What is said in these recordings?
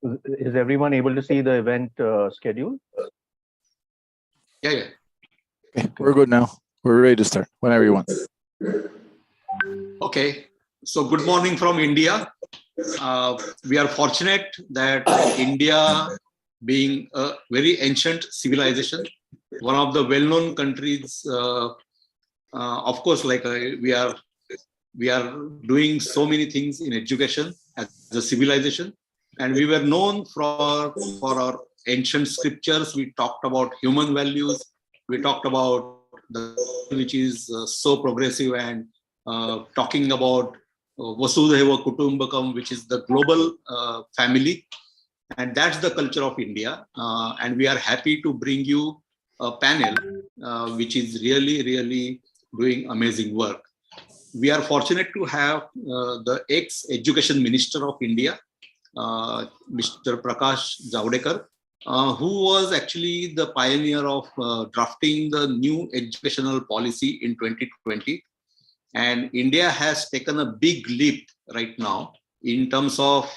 Is everyone able to see the event schedule? Yeah. Okay, we're good now. We're ready to start whenever you want. Okay. So good morning from India. We are fortunate that India, being a very ancient civilization, one of the well-known countries, of course, like we are doing so many things in education as a civilization, and we were known for our ancient scriptures. We talked about human values. We talked about the which is so progressive and talking about Vasudhaiva Kutumbakam, which is the global family, and that's the culture of India. And we are happy to bring you a panel which is really doing amazing work. We are fortunate to have the ex-education minister of India, Mr. Prakash Javadekar, who was actually the pioneer of drafting the new educational policy in 2020. And India has taken a big leap right now in terms of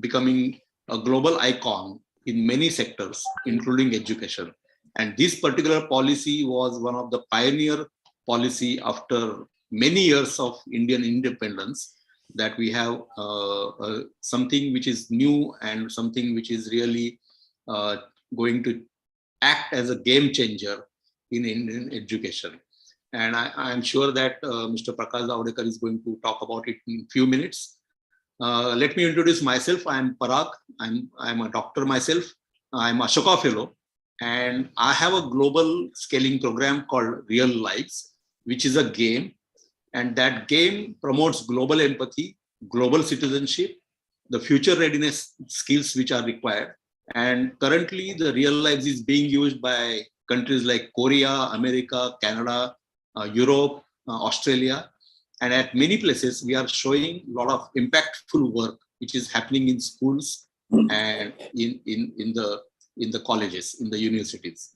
becoming a global icon in many sectors, including education. And this particular policy was one of the pioneer policy after many years of Indian independence, that we have something which is new and something which is really going to act as a game changer in Indian education. And I am sure that Mr. Prakash Javadekar is going to talk about it in a few minutes. Let me introduce myself. I am Parag. I'm a doctor myself. I'm a Ashoka Fellow. And I have a global scaling program called Real Lives, which is a game. And that game promotes global empathy, global citizenship, the future readiness skills which are required. And currently, the Real Lives is being used by countries like Korea, America, Canada, Europe, Australia. And at many places, we are showing a lot of impactful work which is happening in schools and in the colleges, in the universities.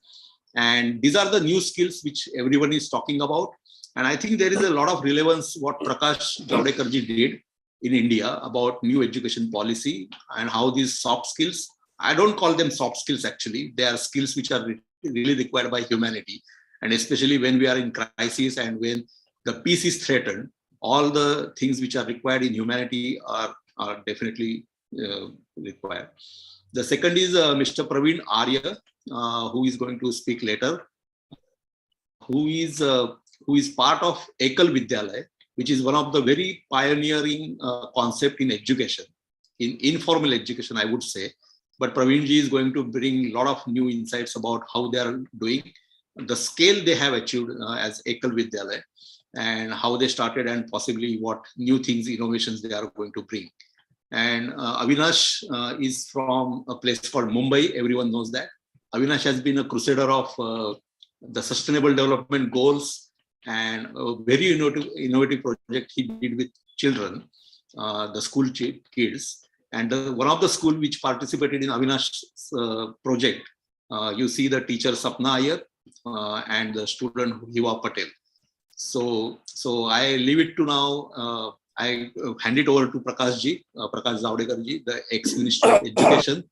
And these are the new skills which everyone is talking about. And I think there is a lot of relevance what Prakash Javadekar ji did in India about new education policy and how these soft skills, I don't call them soft skills actually, they are skills which are really required by humanity. And especially when we are in crisis and when the peace is threatened, all the things which are required in humanity are definitely required. The second is Mr. Praveen Arya, who is going to speak later, who is part of Ekal Vidyalaya, which is one of the very pioneering concept in education, in informal education, I would say. But Praveen ji is going to bring a lot of new insights about how they are doing, the scale they have achieved as Ekal Vidyalaya, and how they started and possibly what new things, innovations they are going to bring. And Avinash is from a place called Mumbai. Everyone knows that. Avinash has been a crusader of the Sustainable Development Goals and a very innovative project he did with children, the school kids. And one of the school which participated in Avinash's project, you see the teacher Sapna Iyer and the student Hiva Patel. So I leave it to now. I hand it over to Prakash ji, Prakash Javadekar ji, the ex-Minister of Education,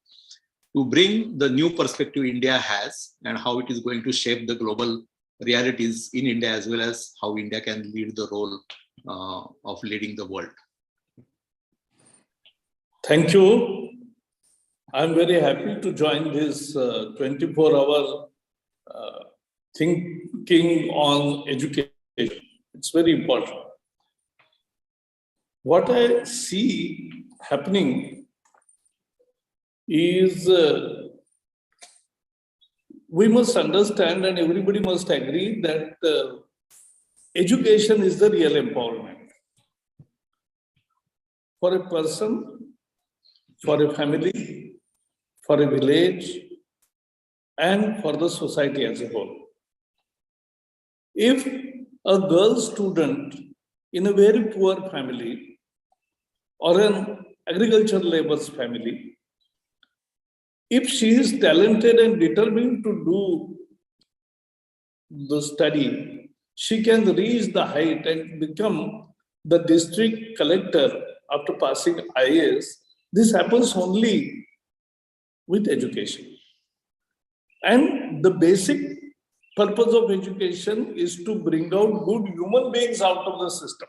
to bring the new perspective India has and how it is going to shape the global realities in India, as well as how India can lead the role of leading the world. Thank you. I'm very happy to join this 24-hour thinking on education. It's very important. What I see happening is we must understand, and everybody must agree, that education is the real empowerment for a person, for a family, for a village, and for the society as a whole. If a girl student in a very poor family or an agricultural labor's family, if she is talented and determined to do the study, she can reach the height and become the district collector after passing IAS This happens only with education. And the basic purpose of education is to bring out good human beings out of the system.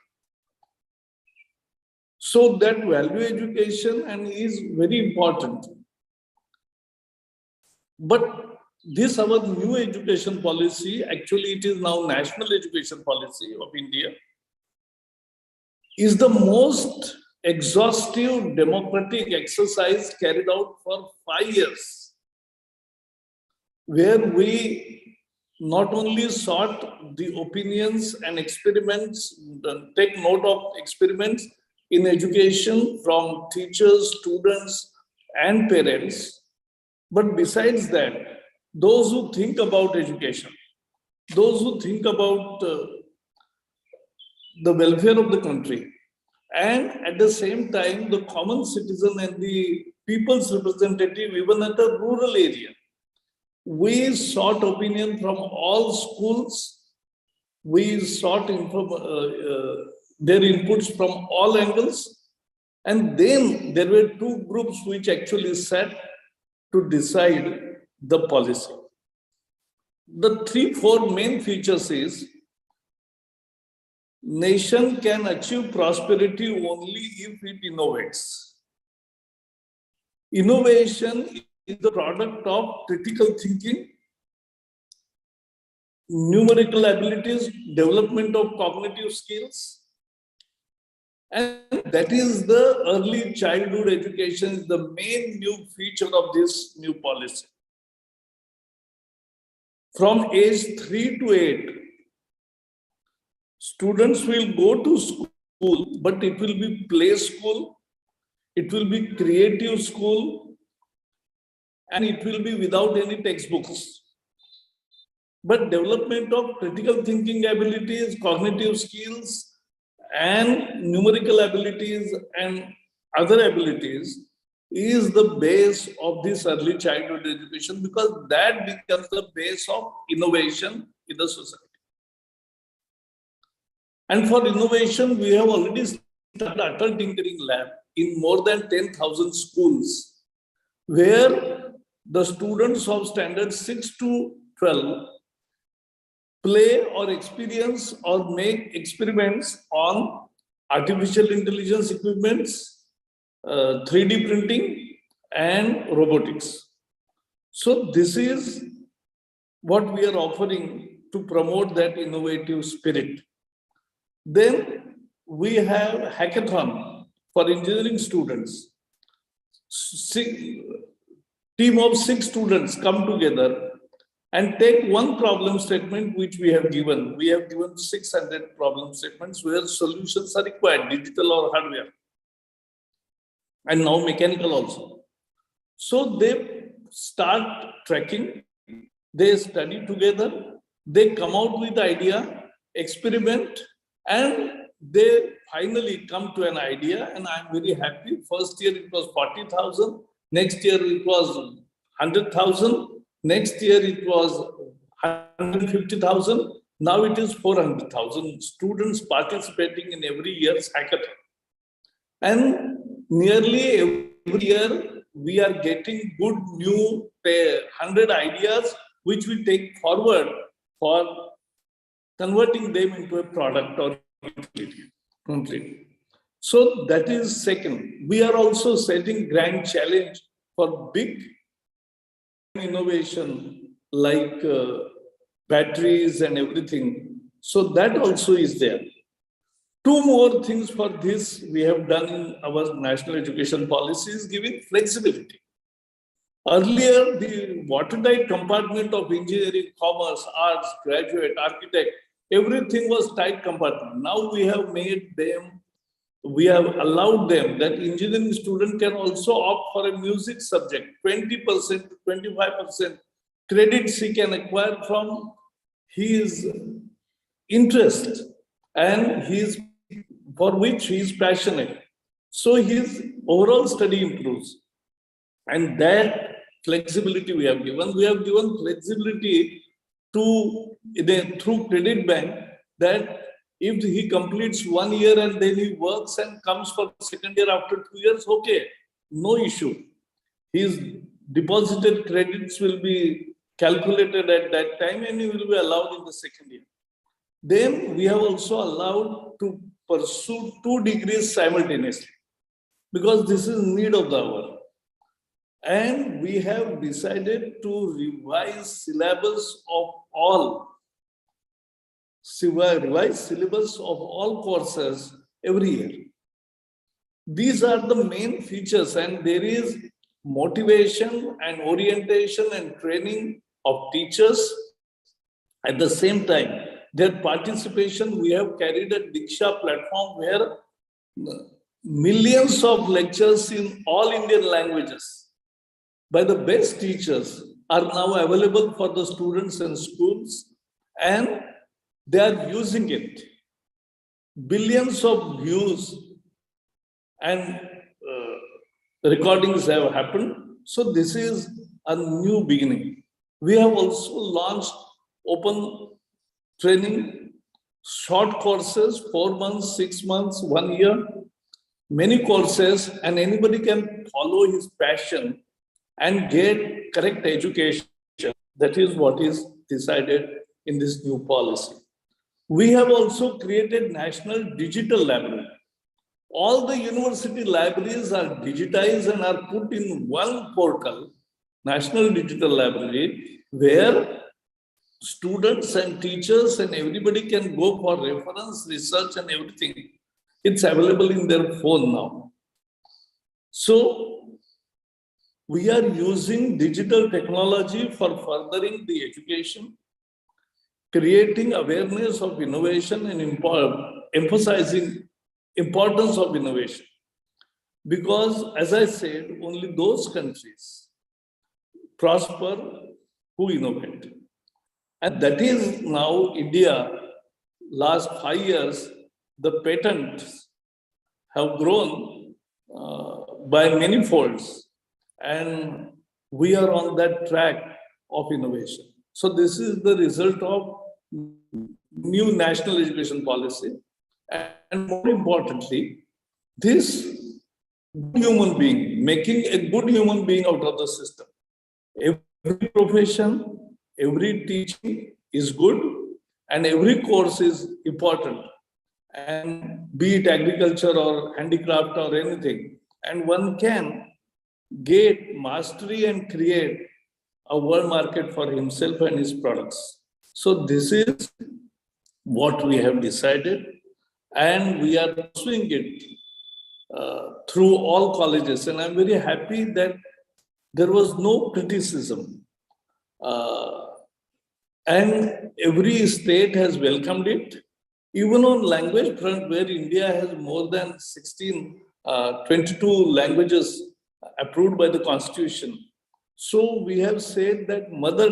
So that value education and is very important. But this our new education policy, actually it is now national education policy of India, is the most exhaustive democratic exercise carried out for 5 years, where we not only sought the opinions and experiments, take note of experiments in education from teachers, students, and parents, but besides that, those who think about education, those who think about the welfare of the country, and at the same time, the common citizen and the people's representative, even at a rural area. We sought opinion from all schools. We sought their inputs from all angles. And then there were two groups which actually sat to decide the policy. The 3-4 main features is, nation can achieve prosperity only if it innovates. Innovation is the product of critical thinking, numerical abilities, development of cognitive skills, and that is the early childhood education is the main new feature of this new policy. From age 3 to 8, students will go to school, but it will be play school, it will be creative school, and it will be without any textbooks. But development of critical thinking abilities, cognitive skills, and numerical abilities and other abilities is the base of this early childhood education, because that becomes the base of innovation in the society. And for innovation, we have already started Atal Tinkering Lab in more than 10,000 schools, where the students of standard 6 to 12 play or experience or make experiments on artificial intelligence equipments, 3D printing, and robotics. So this is what we are offering to promote that innovative spirit. Then we have hackathon for engineering students. Team of 6 students come together and take one problem statement which we have given. We have given 600 problem statements where solutions are required, digital or hardware, and now mechanical also. So they start tracking, they study together, they come out with idea, experiment, and they finally come to an idea. And I'm very happy. First year it was 40,000, next year it was 100,000, next year it was 150,000, now it is 400,000 students participating in every year's hackathon. And nearly every year we are getting good new 100 ideas which we take forward for converting them into a product or utility completely. So that is second. We are also setting grand challenge for big innovation like batteries and everything. So that also is there. 2 more things for this we have done in our national education policy is giving flexibility. Earlier, the watertight compartment of engineering, commerce, arts, graduate, architect, everything was tight compartment. Now we have made them, we have allowed them that engineering student can also opt for a music subject, 20% to 25% credits he can acquire from his interest and his for which he is passionate. So his overall study improves. And that flexibility we have given. We have given flexibility to through Credit Bank that if he completes 1 year and then he works and comes for second year after 2 years, okay. no issue. His deposited credits will be calculated at that time and he will be allowed in the second year. Then we have also allowed to pursue 2 degrees simultaneously because this is need of the hour. And we have decided to revise syllabus of all courses every year. These are the main features, and there is motivation and orientation and training of teachers. At the same time, their participation, we have carried a Diksha platform where millions of lectures in all Indian languages by the best teachers are now available for the students and schools, and they are using it. Billions of views and recordings have happened. So this is a new beginning. We have also launched open training, short courses, 4 months, 6 months, 1 year, many courses, and anybody can follow his passion and get correct education. That is what is decided in this new policy. We have also created National Digital Library. All the university libraries are digitized and are put in one portal, National Digital Library, where students and teachers and everybody can go for reference, research and everything. It's available in their phone now. So we are using digital technology for furthering the education, creating awareness of innovation and emphasizing importance of innovation. Because as I said, only those countries prosper who innovate. And that is now India, last 5 years, the patents have grown by many folds. And we are on that track of innovation. So this is the result of new national education policy. And more importantly, this human being, making a good human being out of the system. Every profession, every teaching is good, and every course is important. And be it agriculture or handicraft or anything, and one can get mastery and create a world market for himself and his products. So this is what we have decided, and we are pursuing it through all colleges. And I'm very happy that there was no criticism. And every state has welcomed it. Even on language front, where India has more than 22 languages approved by the Constitution. So we have said that mother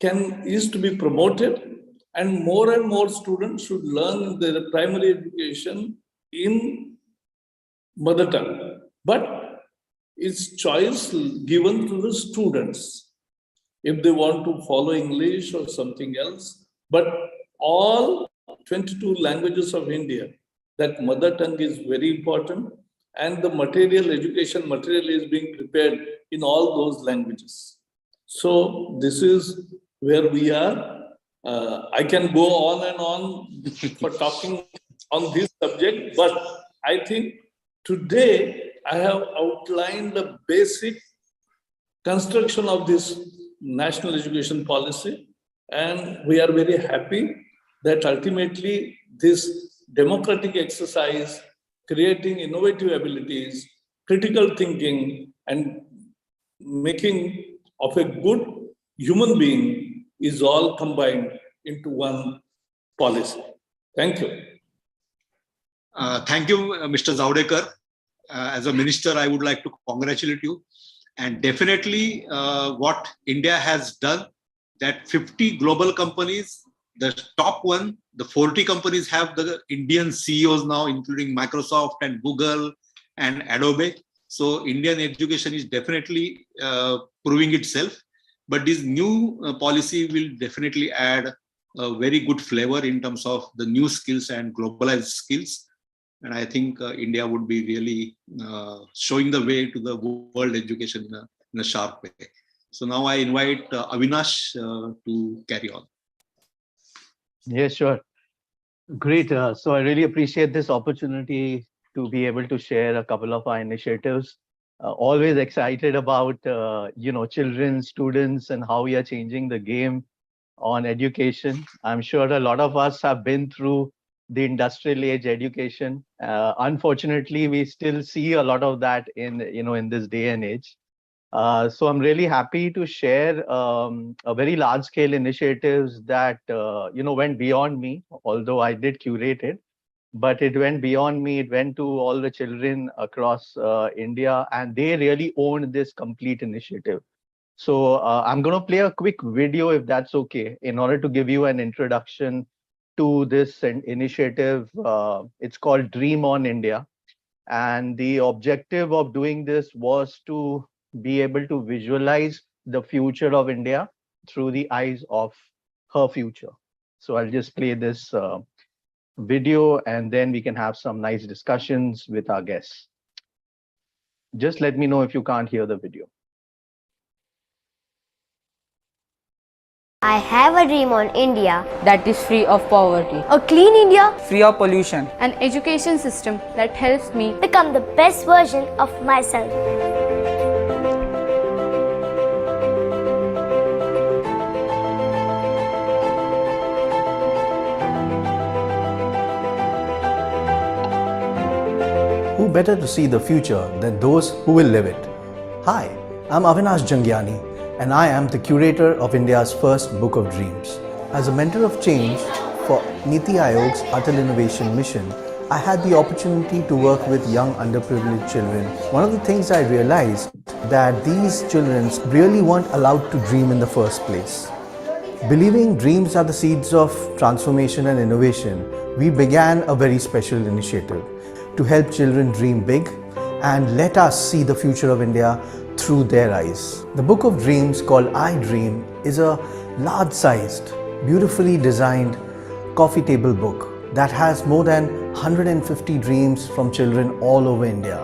tongue is to be promoted, and more students should learn their primary education in mother tongue. But it's choice given to the students if they want to follow English or something else. But all 22 languages of India, that mother tongue is very important, and the education material is being prepared in all those languages. So this is where we are. I can go on and on for talking on this subject, but I think today I have outlined the basic construction of this national education policy, and we are very happy that ultimately this democratic exercise, creating innovative abilities, critical thinking, and making of a good human being is all combined into one policy. Thank you. Thank you, Mr. Zavadekar. As a minister, I would like to congratulate you. And definitely what India has done, that 50 global companies, the top one, the 40 companies have the Indian CEOs now, including Microsoft and Google and Adobe. So Indian education is definitely proving itself. But this new policy will definitely add a very good flavor in terms of the new skills and globalized skills. And I think India would be really showing the way to the world education in a sharp way. So now I invite Avinash to carry on. Yes, sure. Great. So I really appreciate this opportunity to be able to share a couple of our initiatives. Always excited about children, students, and how we are changing the game on education. I'm sure a lot of us have been through the industrial age education. Unfortunately, we still see a lot of that in this day and age. So I'm really happy to share a very large scale initiatives that went beyond me, although I did curate it, but it went beyond me. It went to all the children across India, and they really owned this complete initiative. So I'm going to play a quick video, if that's okay, in order to give you an introduction to this initiative. It's called Dream on India. And the objective of doing this was to be able to visualize the future of India through the eyes of her future. So I'll just play this video, and then we can have some nice discussions with our guests. Just let me know if you can't hear the video. I have a dream on India, that is free of poverty, a clean India, free of pollution, an education system that helps me become the best version of myself. Who better to see the future than those who will live it? Hi, I'm Avinash Jangiani, and I am the curator of India's first Book of Dreams. As a mentor of change for Niti Aayog's Atal Innovation Mission, I had the opportunity to work with young underprivileged children. One of the things I realized that these children really weren't allowed to dream in the first place. Believing dreams are the seeds of transformation and innovation, we began a very special initiative to help children dream big and let us see the future of India through their eyes. The Book of Dreams, called I Dream, is a large-sized, beautifully designed coffee table book that has more than 150 dreams from children all over India.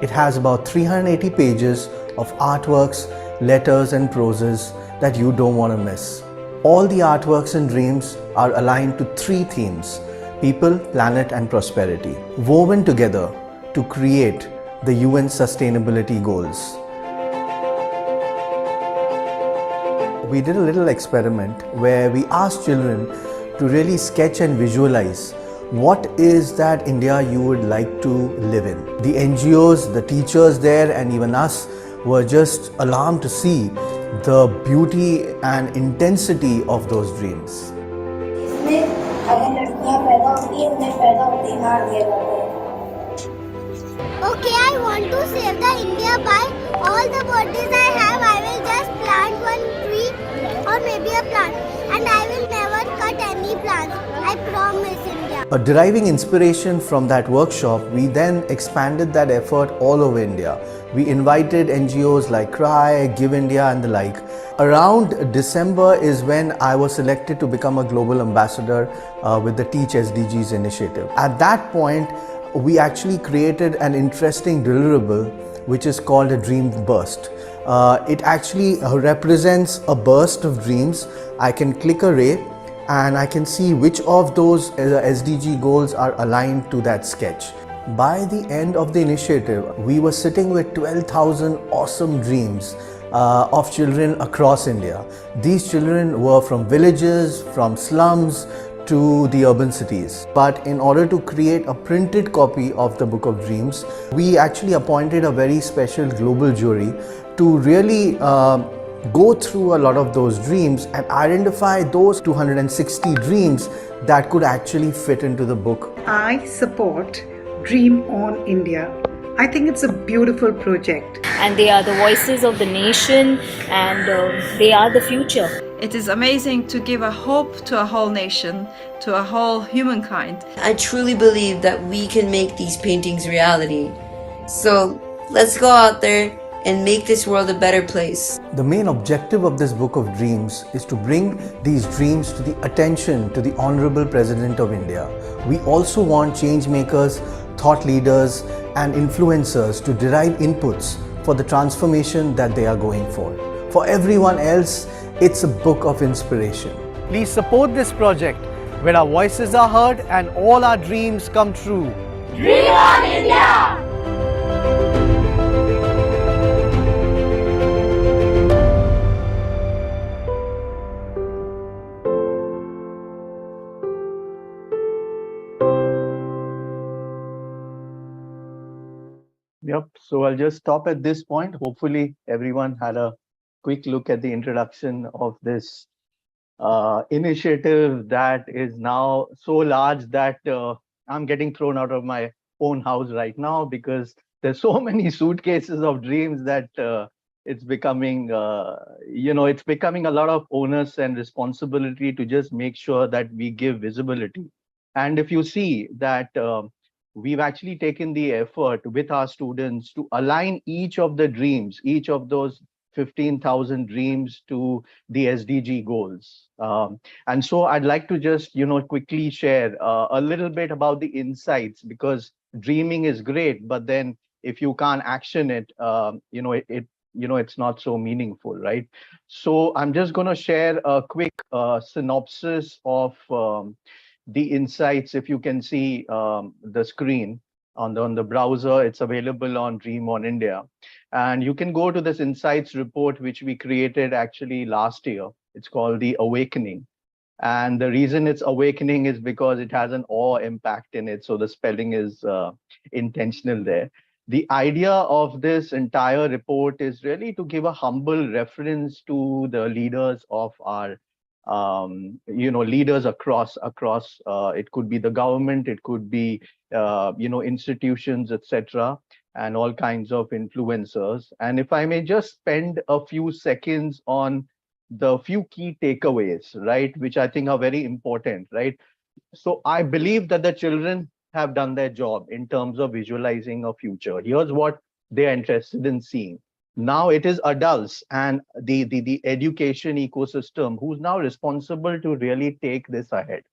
It has about 380 pages of artworks, letters and proses that you don't want to miss. All the artworks and dreams are aligned to three themes: people, planet and prosperity, woven together to create the UN Sustainability Goals. We did a little experiment where we asked children to really sketch and visualize what is that India you would like to live in. The NGOs, the teachers there and even us were just alarmed to see the beauty and intensity of those dreams. Okay, I want to save the India by all the birthdays I have. I will just plant one tree or maybe a plant, and I will never cut any plants. I promise, India. Deriving inspiration from that workshop, we then expanded that effort all over India. We invited NGOs like CRY, Give India and the like. Around December is when I was selected to become a global ambassador with the Teach SDGs initiative. At that point, we actually created an interesting deliverable which is called a Dream Burst. It actually represents a burst of dreams. I can click a ray and I can see which of those SDG goals are aligned to that sketch. By the end of the initiative, we were sitting with 12,000 awesome dreams of children across India. These children were from villages, from slums, to the urban cities. But in order to create a printed copy of the Book of Dreams, we actually appointed a very special global jury to really go through a lot of those dreams and identify those 260 dreams that could actually fit into the book. I support Dream on India. I think it's a beautiful project. And they are the voices of the nation, and they are the future. It is amazing to give a hope to a whole nation, to a whole humankind. I truly believe that we can make these paintings reality. So let's go out there and make this world a better place. The main objective of this Book of Dreams is to bring these dreams to the attention to the Honorable President of India. We also want change makers, thought leaders and influencers to derive inputs for the transformation that they are going for. For everyone else, it's a book of inspiration. Please support this project where our voices are heard and all our dreams come true. Dream on India! Yep. So I'll just stop at this point. Hopefully everyone had a quick look at the introduction of this initiative that is now so large that I'm getting thrown out of my own house right now because there's so many suitcases of dreams that it's becoming, it's becoming a lot of onus and responsibility to just make sure that we give visibility. And if you see that we've actually taken the effort with our students to align each of the dreams, each of those 15,000 dreams to the SDG goals. And so I'd like to just, quickly share a little bit about the insights, because dreaming is great, but then if you can't action it, it's not so meaningful, right? So I'm just going to share a quick synopsis of the insights. If you can see the screen on the browser, it's available on Dream on India. And you can go to this insights report, which we created actually last year. It's called the Awakening. And the reason it's awakening is because it has an awe impact in it. So the spelling is intentional there. The idea of this entire report is really to give a humble reference to the leaders of our leaders across it could be the government, it could be institutions, etc., and all kinds of influencers. And if I may just spend a few seconds on the few key takeaways, right, which I think are very important, right? So I believe that the children have done their job in terms of visualizing a future. Here's what they're interested in seeing. Now it is adults and the education ecosystem who's now responsible to really take this ahead,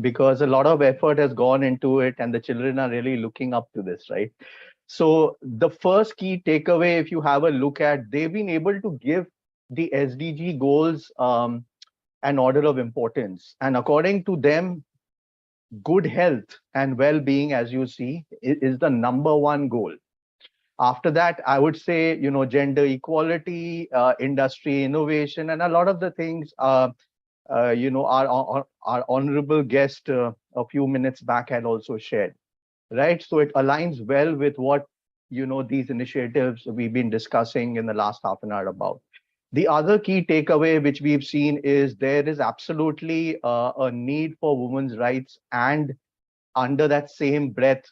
because a lot of effort has gone into it and the children are really looking up to this, right? So the first key takeaway, if you have a look at, they've been able to give the SDG goals an order of importance. And according to them, good health and well-being, as you see, is the #1 goal. After that, I would say, gender equality, industry innovation, and a lot of the things, our honorable guest a few minutes back had also shared, right? So it aligns well with what, these initiatives we've been discussing in the last half an hour about. The other key takeaway which we've seen is there is absolutely a need for women's rights, and under that same breath,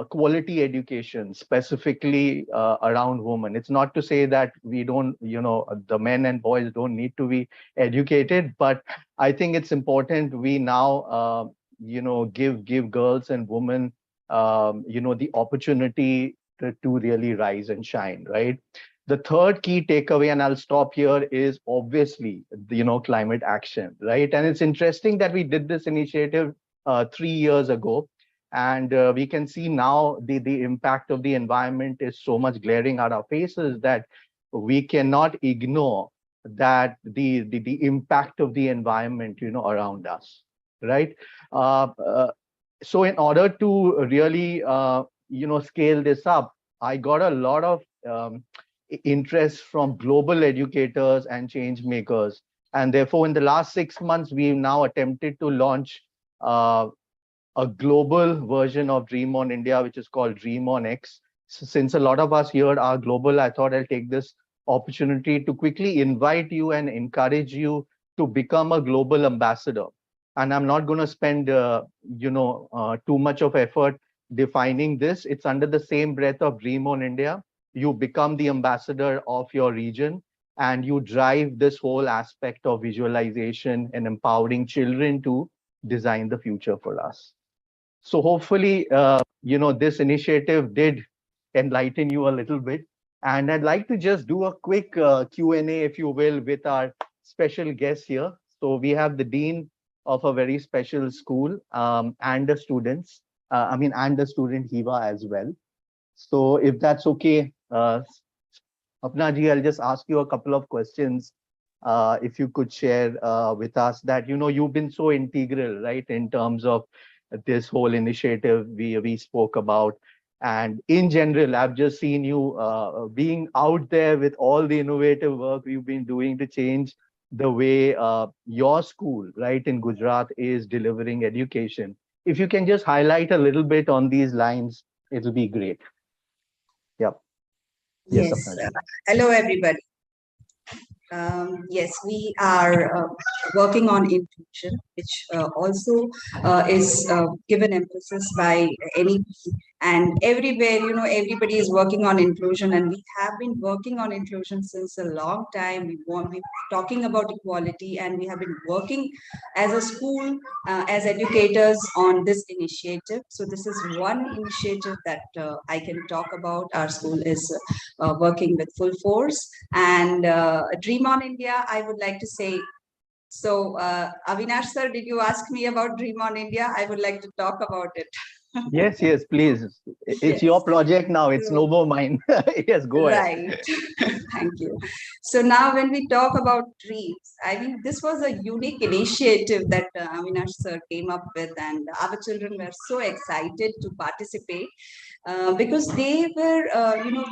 quality education, specifically around women. It's not to say that we don't, the men and boys don't need to be educated, but I think it's important we now, give girls and women, the opportunity to really rise and shine, right? The third key takeaway, and I'll stop here, is obviously, climate action, right? And it's interesting that we did this initiative 3 years ago. And we can see now the impact of the environment is so much glaring at our faces that we cannot ignore that the impact of the environment, around us, right? So in order to really, scale this up, I got a lot of interest from global educators and change makers. And therefore, in the last 6 months, we've now attempted to launch a global version of Dream on India, which is called Dream on X. So since a lot of us here are global, I thought I'll take this opportunity to quickly invite you and encourage you to become a global ambassador. And I'm not going to spend, too much of effort defining this. It's under the same breath of Dream on India. You become the ambassador of your region and you drive this whole aspect of visualization and empowering children to design the future for us. So hopefully, this initiative did enlighten you a little bit. And I'd like to just do a quick Q&A, if you will, with our special guest here. So we have the dean of a very special school and the students, and the student Hiva as well. So if that's okay, Apna ji, I'll just ask you a couple of questions. If you could share with us that, you've been so integral, right, in terms of this whole initiative we spoke about. And in general, I've just seen you being out there with all the innovative work you've been doing to change the way your school, right, in Gujarat is delivering education. If you can just highlight a little bit on these lines, it'll be great. Yep. Yes. Sapna ji. Hello, everybody. Yes, we are working on inclusion, which also is given emphasis by NEP, and everywhere, everybody is working on inclusion, and we have been working on inclusion since a long time. We're talking about equality, and we have been working as a school, as educators on this initiative. So this is one initiative that I can talk about. Our school is working with full force, and Dream on India, I would like to say. So Avinash sir, did you ask me about Dream on India? I would like to talk about it. Yes, please. It's Yes. your project now. It's no more mine. Yes, go ahead. Right. Thank you. So now when we talk about dreams, I mean, this was a unique initiative that Avinash sir came up with, and our children were so excited to participate because they were,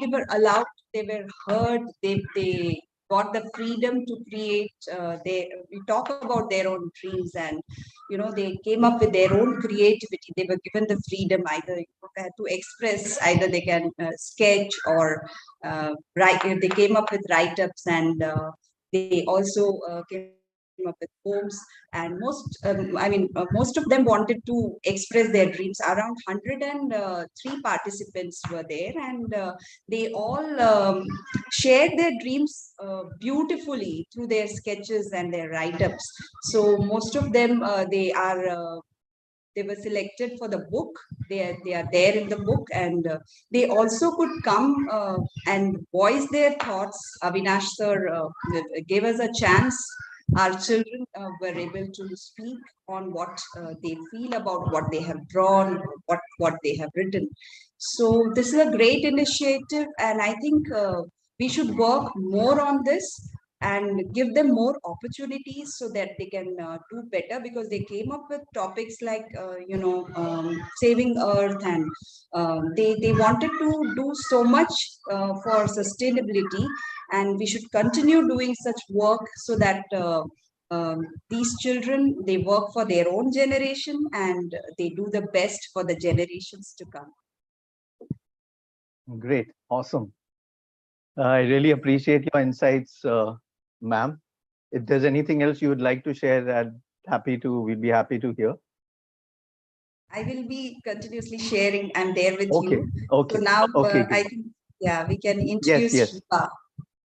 they were allowed, they were heard, they got the freedom to create. We talk about their own dreams, and they came up with their own creativity. They were given the freedom either to express, either they can sketch or write. They came up with write-ups, and they also came up with poems, and most of them wanted to express their dreams. Around 103 participants were there, and they all shared their dreams beautifully through their sketches and their write-ups. So most of them they were selected for the book. They are there in the book, and they also could come and voice their thoughts. Avinash sir gave us a chance. Our children were able to speak on what they feel about what they have drawn, what they have written. So this is a great initiative, and I think we should work more on this and give them more opportunities so that they can do better, because they came up with topics like saving earth, and they wanted to do so much for sustainability, and we should continue doing such work so that these children, they work for their own generation, and they do the best for the generations to come. Great. Awesome. I really appreciate your insights, ma'am. If there's anything else you would like to share, we'd be happy to hear. I will be continuously sharing. I'm there with you. Okay. So now Okay. I think, we can introduce Hiva.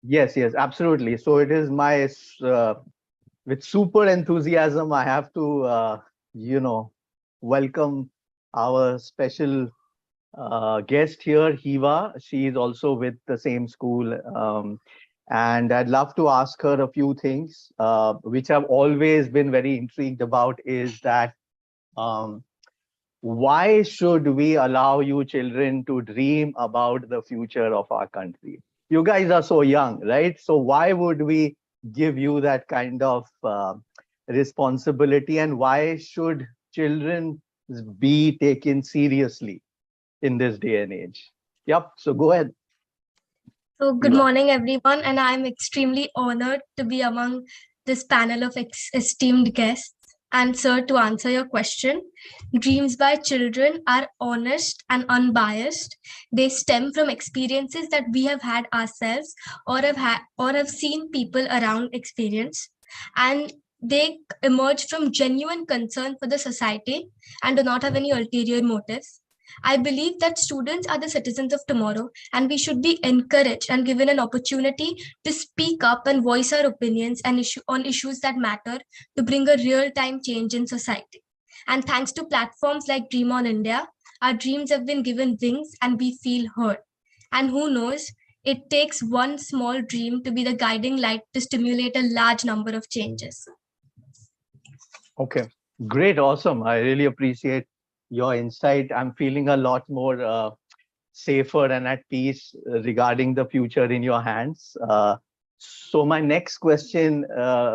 Yes, absolutely. So it is my, with super enthusiasm, I have to, welcome our special guest here, Hiva. She is also with the same school. And I'd love to ask her a few things, which I've always been very intrigued about, is that why should we allow you children to dream about the future of our country? You guys are so young, right? So why would we give you that kind of responsibility, and why should children be taken seriously in this day and age? Yep, so go ahead. So good morning, everyone, and I'm extremely honored to be among this panel of esteemed guests. And sir, to answer your question, dreams by children are honest and unbiased. They stem from experiences that we have had ourselves, or have seen people around experience, and they emerge from genuine concern for the society and do not have any ulterior motives. I believe that students are the citizens of tomorrow, and we should be encouraged and given an opportunity to speak up and voice our opinions and on issues that matter, to bring a real-time change in society. And thanks to platforms like Dream on India, our dreams have been given wings and we feel heard. And who knows, It takes one small dream to be the guiding light to stimulate a large number of changes. Okay, great, awesome. I really appreciate your insight. I'm feeling a lot more safer and at peace regarding the future in your hands. So my next question,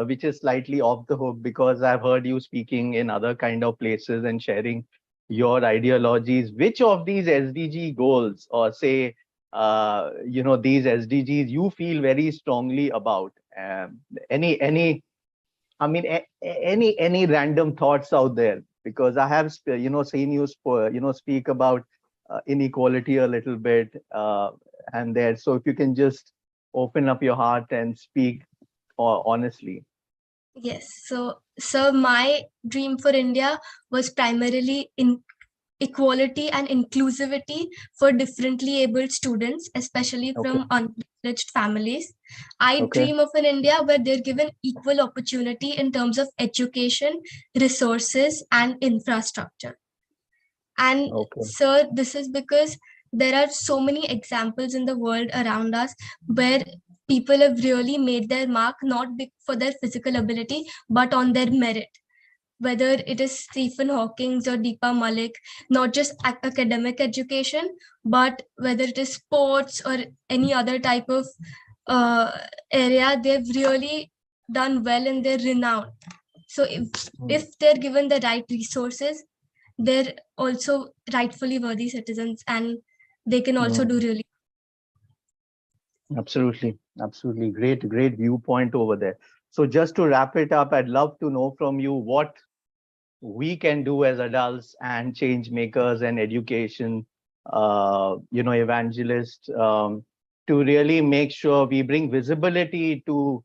which is slightly off the hook, because I've heard you speaking in other kind of places and sharing your ideologies, which of these SDG goals, or say, these SDGs you feel very strongly about? Any any random thoughts out there? Because I have seen you speak about inequality a little bit and there. So if you can just open up your heart and speak honestly. Yes. So my dream for India was primarily in equality and inclusivity for differently abled students, especially from unprivileged families. I dream of an India where they're given equal opportunity in terms of education, resources, and infrastructure. And sir, this is because there are so many examples in the world around us where people have really made their mark, not for their physical ability, but on their merit. Whether it is Stephen Hawking or Deepa Malik, not just academic education, but whether it is sports or any other type of area, they've really done well and they're renowned. So if they're given the right resources, they're also rightfully worthy citizens and they can also do really. Absolutely. Great viewpoint over there. So just to wrap it up, I'd love to know from you what we can do as adults and change makers and education, evangelists, to really make sure we bring visibility to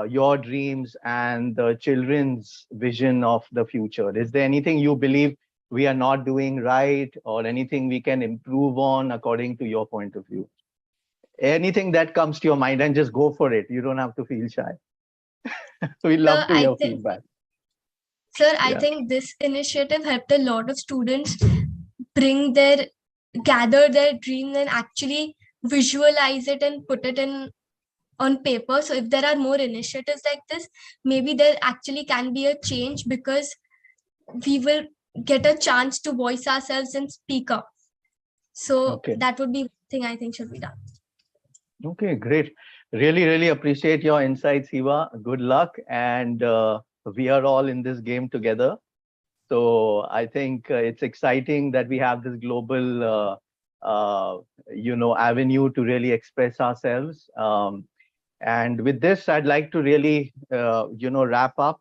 your dreams and the children's vision of the future. Is there anything you believe we are not doing right, or anything we can improve on according to your point of view? Anything that comes to your mind, and just go for it. You don't have to feel shy. We love to hear feedback. Sir, I think this initiative helped a lot of students gather their dreams and actually visualize it and put it on paper. So if there are more initiatives like this, maybe there actually can be a change, because we will get a chance to voice ourselves and speak up. So that would be one thing I think should be done. Okay, great. Really appreciate your insights, Hiba. Good luck. And we are all in this game together. So I think it's exciting that we have this global, avenue to really express ourselves. And with this, I'd like to really, wrap up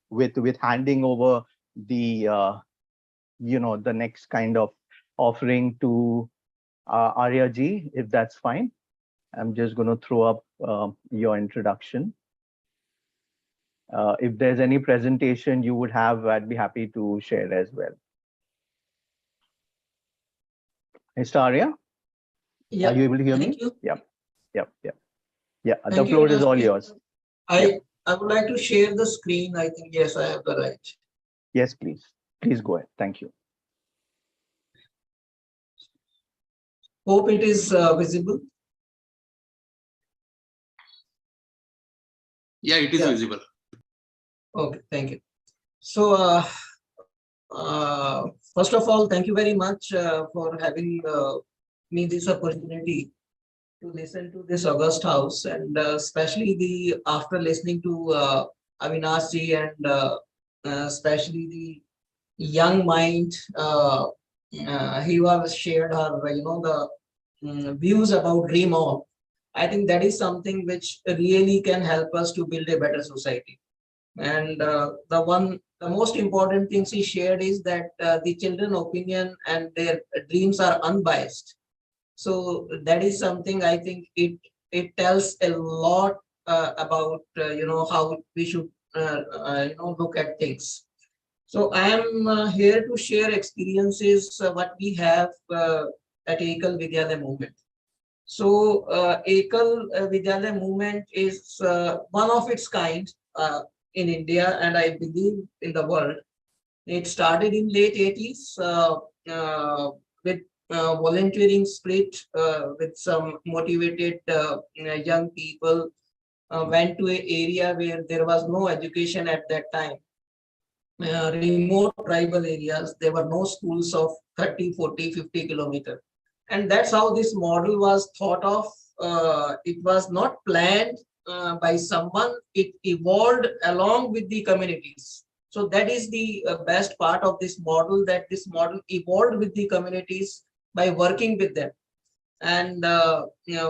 with handing over the, the next kind of offering to Arya ji, if that's fine. I'm just going to throw up your introduction. If there's any presentation you would have, I'd be happy to share as well. Mr. Arya? Yeah. Are you able to hear me? You. Yep. Yeah, the floor is all yours. I would like to share the screen. I think, yes, I have the right. Yes, please. Please go ahead. Thank you. Hope it is visible. Yeah, it is visible. Okay, thank you. So, first of all, thank you very much for having me this opportunity to listen to this August House, and especially after listening to Avinash ji and especially the young mind. He was shared her, the views about Dream On. I think that is something which really can help us to build a better society. And the most important things he shared is that the children's opinion and their dreams are unbiased. So that is something I think it tells a lot about how we should look at things. So I am here to share experiences what we have at Ekal Vidyalaya movement. So Ekal Vidyalaya movement is one of its kind in India, and I believe in the world. It started in late 80s with volunteering spirit with some motivated young people. Went to an area where there was no education at that time. Remote tribal areas, there were no schools of 30, 40, 50 kilometers. And that's how this model was thought of. It was not planned by someone, it evolved along with the communities. So that is the best part of this model, that this model evolved with the communities by working with them. And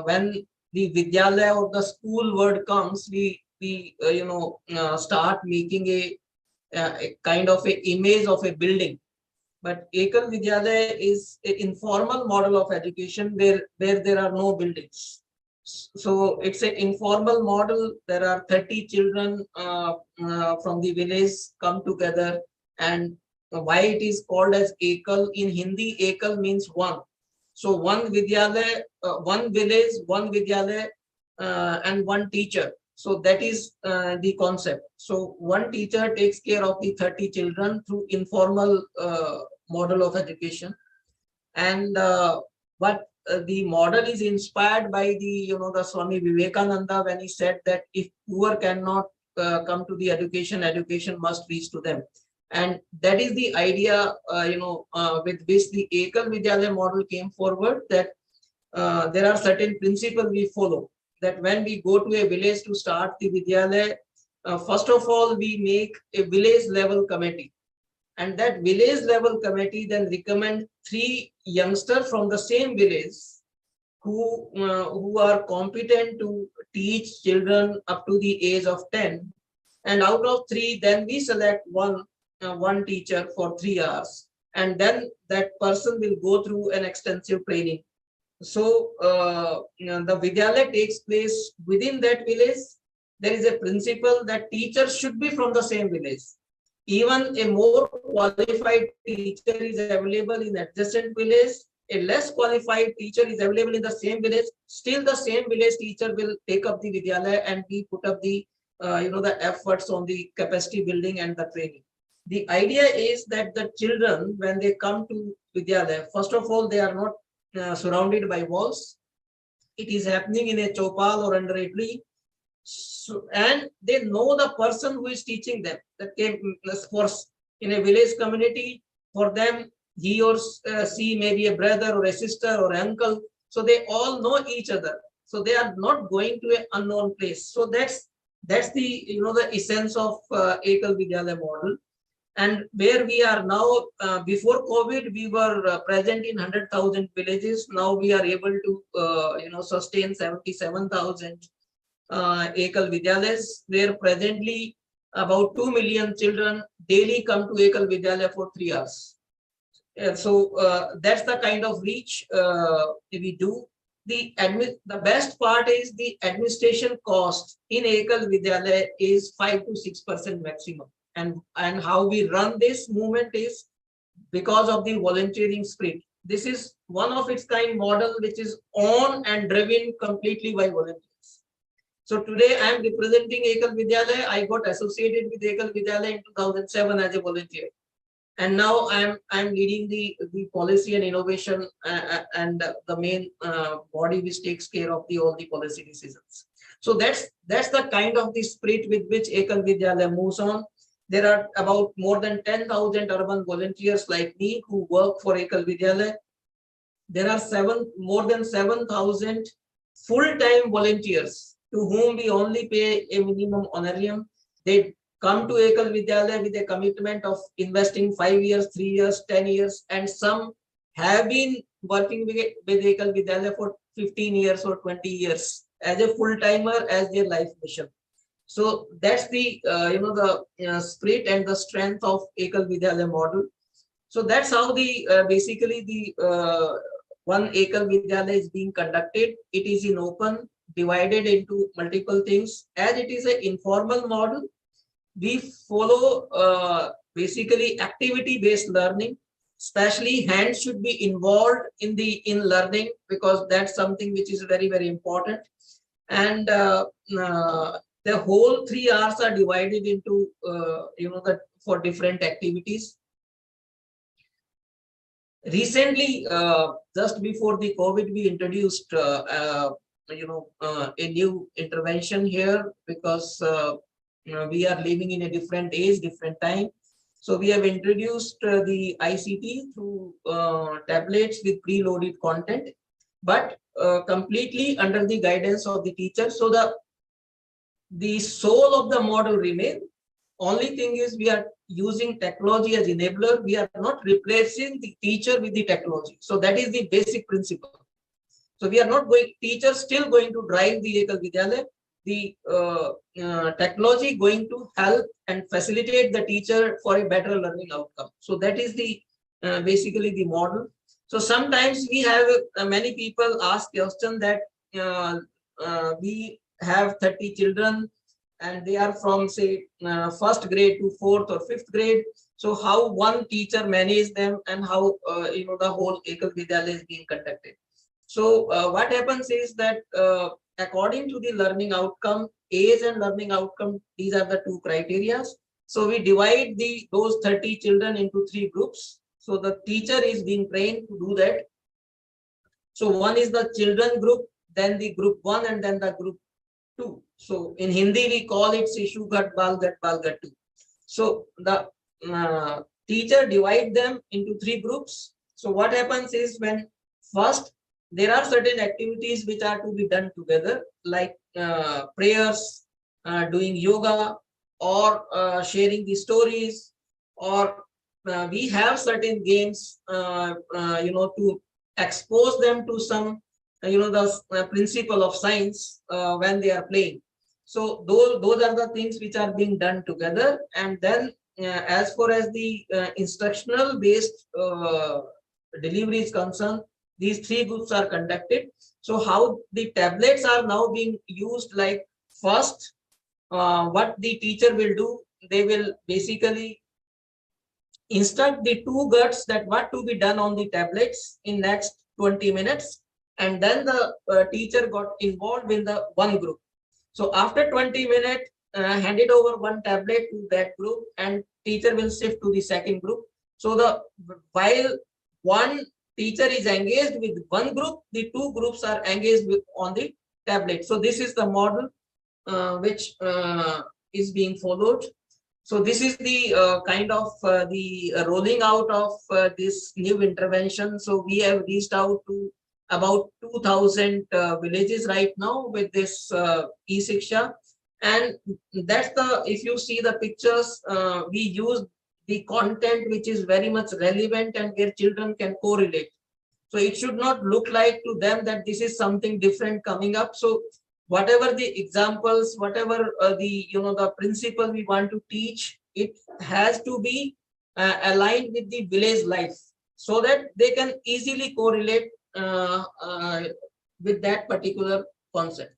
when the Vidyalaya or the school word comes, we start making a kind of an image of a building. But Ekal Vidyalaya is an informal model of education where there are no buildings. So it's an informal model. There are 30 children from the village come together. And why it is called as Ekal? In Hindi, Ekal means one. So one Vidyalaya, one village, one Vidyalaya, and one teacher. So that is the concept. So one teacher takes care of the 30 children through informal model of education. And but the model is inspired by the Swami Vivekananda, when he said that if poor cannot come to the education, education must reach to them. And that is the idea, with which the Ekal Vidyalaya model came forward, that there are certain principles we follow. That when we go to a village to start the Vidyalaya, first of all, we make a village level committee. And that village level committee then recommend 3 youngsters from the same village who are competent to teach children up to the age of 10. And out of 3, then we select one teacher for 3 hours. And then that person will go through an extensive training. So the Vidyalaya takes place within that village. There is a principle that teachers should be from the same village. Even a more qualified teacher is available in adjacent village. A less qualified teacher is available in the same village. Still, the same village teacher will take up the Vidyalaya, and we put up the the efforts on the capacity building and the training. The idea is that the children, when they come to Vidyalaya, first of all, they are not surrounded by walls. It is happening in a chopal or under a tree. So, and they know the person who is teaching them. That came first in a village community. For them, he or she may be a brother or a sister or uncle. So they all know each other. So they are not going to an unknown place. So that's the the essence of Ekal Vidyalaya model. And where we are now, before COVID, we were present in 100,000 villages. Now we are able to sustain 77,000 Ekal Vidyalayas, where presently about 2 million children daily come to Ekal Vidyalaya for 3 hours. So that's the kind of reach we do. The best part is the administration cost in Ekal Vidyalaya is 5 to 6% maximum. And how we run this movement is because of the volunteering spirit. This is one of its kind model which is owned and driven completely by volunteers. So today I am representing Ekal Vidyalaya. I got associated with Ekal Vidyalaya in 2007 as a volunteer. And now I am leading the policy and innovation and the main body which takes care of all the policy decisions. So that's the kind of the spirit with which Ekal Vidyalaya moves on. There are about more than 10,000 urban volunteers like me who work for Ekal Vidyalaya. There are more than 7,000 full-time volunteers to whom we only pay a minimum honorarium. They come to Ekal Vidyalaya with a commitment of investing 5 years, 3 years, 10 years, and some have been working with Ekal Vidyalaya for 15 years or 20 years as a full-timer, as their life mission. So that's the spirit and the strength of Ekal Vidyalaya model. So that's how the basically the one Ekal Vidyalaya is being conducted. It is in open, divided into multiple things. As it is an informal model, we follow basically activity-based learning. Especially hands should be involved in learning, because that's something which is very, very important. And the whole 3 hours are divided into for different activities. Recently, just before the COVID, we introduced a new intervention here because we are living in a different age, different time. So we have introduced the ICT through tablets with preloaded content, but completely under the guidance of the teacher. So the soul of the model remains. Only thing is we are using technology as enabler. We are not replacing the teacher with the technology. So that is the basic principle. So we are not going, teachers still going to drive the Ekal Vidyalaya. The technology going to help and facilitate the teacher for a better learning outcome. So that is the basically the model. So sometimes we have many people ask question that we have 30 children and they are from say first grade to fourth or fifth grade. So how one teacher manage them and how the whole Ekal Vidyalaya is being conducted. So what happens is that according to the learning outcome, age and learning outcome, these are the two criteria. So we divide those 30 children into 3 groups. So the teacher is being trained to do that. So one is the children group, then the group 1 and then the group 2. So in Hindi we call it Sishu Ghat, Balgat, Balgat 2. So the teacher divide them into 3 groups. So what happens is when first there are certain activities which are to be done together, like prayers, doing yoga, or sharing the stories, or we have certain games, to expose them to some, the principle of science when they are playing. So those are the things which are being done together. And then as far as the instructional based delivery is concerned, these 3 groups are conducted. So how the tablets are now being used, like first, what the teacher will do, they will basically instruct the 2 guts that what to be done on the tablets in next 20 minutes. And then the teacher got involved in the 1 group. So after 20 minutes, handed over 1 tablet to that group and teacher will shift to the 2nd group. So while 1 teacher is engaged with 1 group, the 2 groups are engaged on the tablet. So this is the model which is being followed. So this is the kind of the rolling out of this new intervention. So we have reached out to about 2,000 villages right now with this e-Shiksha. And that's if you see the pictures, we use the content which is very much relevant and where children can correlate. So it should not look like to them that this is something different coming up. So whatever the examples, whatever the principle we want to teach, it has to be aligned with the village life so that they can easily correlate with that particular concept.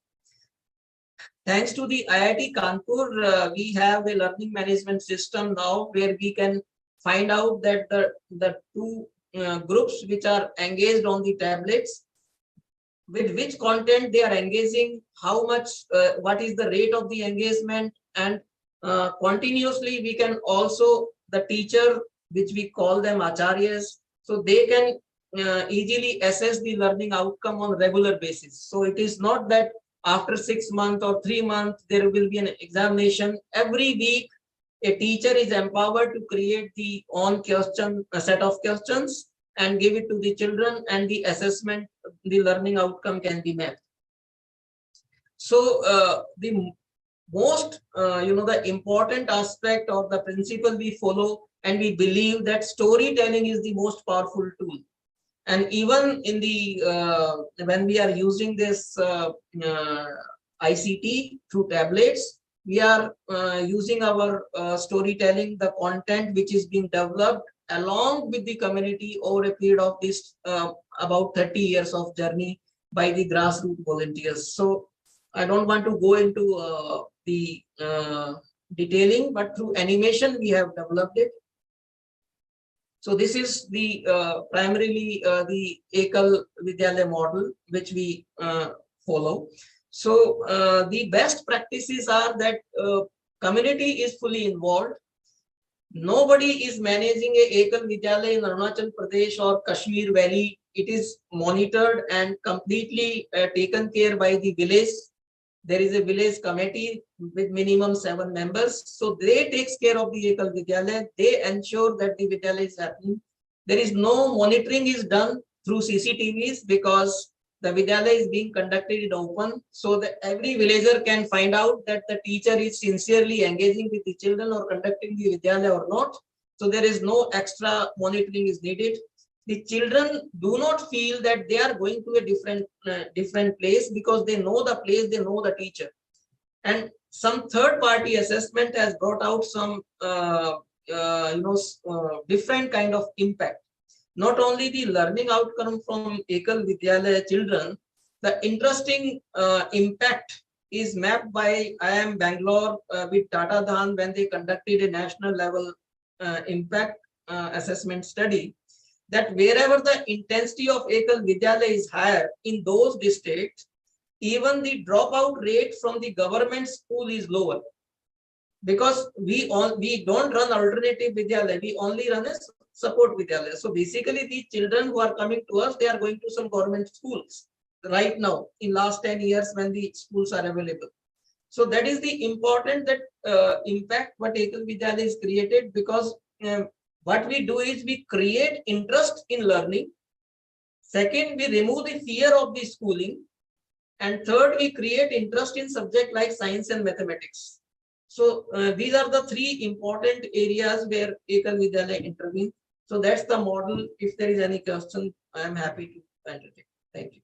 Thanks to the IIT Kanpur, we have a learning management system now where we can find out that the 2 groups which are engaged on the tablets, with which content they are engaging, how much, what is the rate of the engagement, and continuously we can also, the teacher, which we call them acharyas, so they can easily assess the learning outcome on regular basis. So it is not that after 6 months or 3 months, there will be an examination. Every week, a teacher is empowered to create the own question, a set of questions and give it to the children, and the assessment, the learning outcome can be met. So the most, the important aspect or the principle we follow, and we believe that storytelling is the most powerful tool. And even in the when we are using this ICT through tablets, we are using our storytelling, the content which is being developed along with the community over a period of this about 30 years of journey by the grassroots volunteers. So I don't want to go into the detailing, but through animation we have developed it. So this is the primarily the Ekal Vidyalaya model which we follow. So the best practices are that community is fully involved. Nobody is managing a Ekal Vidyalaya in Arunachal Pradesh or Kashmir Valley. It is monitored and completely taken care by the village. There is a village committee with minimum 7 members. So they takes care of the Ekal Vidyalaya. They ensure that the Vidyalaya is happening. There is no monitoring is done through CCTVs because the Vidyalaya is being conducted in open, so that every villager can find out that the teacher is sincerely engaging with the children or conducting the Vidyalaya or not. So there is no extra monitoring is needed. The children do not feel that they are going to a different place because they know the place, they know the teacher. And some third party assessment has brought out some different kind of impact. Not only the learning outcome from Ekal Vidyalaya children, the interesting impact is mapped by IIM Bangalore with Tata Dhan when they conducted a national level impact assessment study, that wherever the intensity of Ekal Vidyalaya is higher in those districts, even the dropout rate from the government school is lower. Because we don't run alternative Vidyalaya, we only run a support Vidyalaya. So basically the children who are coming to us, they are going to some government schools right now in last 10 years when the schools are available. So that is the important that impact what Ekal Vidyalaya is created, because what we do is we create interest in learning. Second, we remove the fear of the schooling. And third, we create interest in subject like science and mathematics. So these are the 3 important areas where Ekal Vidyalaya intervenes. So that's the model. If there is any question, I am happy to entertain. Thank you.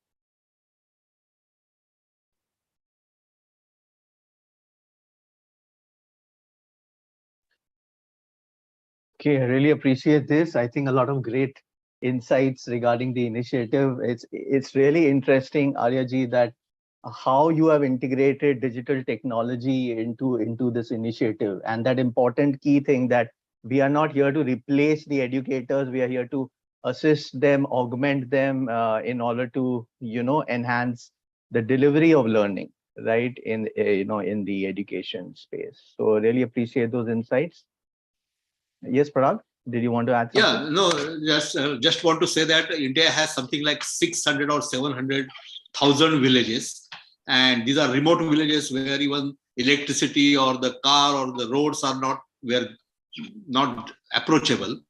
Okay, I really appreciate this. I think a lot of great insights regarding the initiative. It's really interesting, Aryaji, that how you have integrated digital technology into this initiative, and that important key thing that we are not here to replace the educators. We are here to assist them, augment them in order to enhance the delivery of learning, right, in in the education space. So really appreciate those insights. Yes, Parag, did you want to add something? Yeah, no, just want to say that India has something like 600 or 700,000 villages, and these are remote villages where even electricity or the car or the roads are not approachable.